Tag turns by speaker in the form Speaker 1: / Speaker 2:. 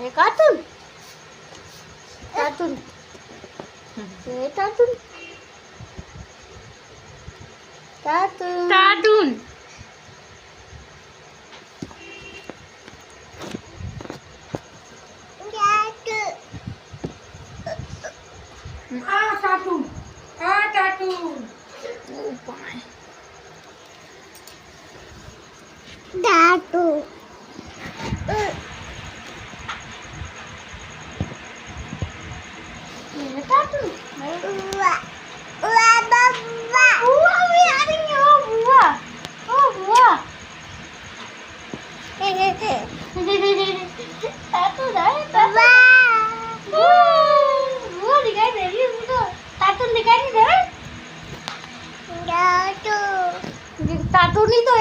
Speaker 1: ये cartoon cartoon ये cartoon cartoon
Speaker 2: cartoon આ કાર્ટૂન આ cartoon
Speaker 1: Datu. Ini kartun. Buah. Buah buah. Buah we ada buah. Oh buah. Datu dah. Buah. Buah dikai dari itu. Kartun dikai ni dah. Datu. Kartun itu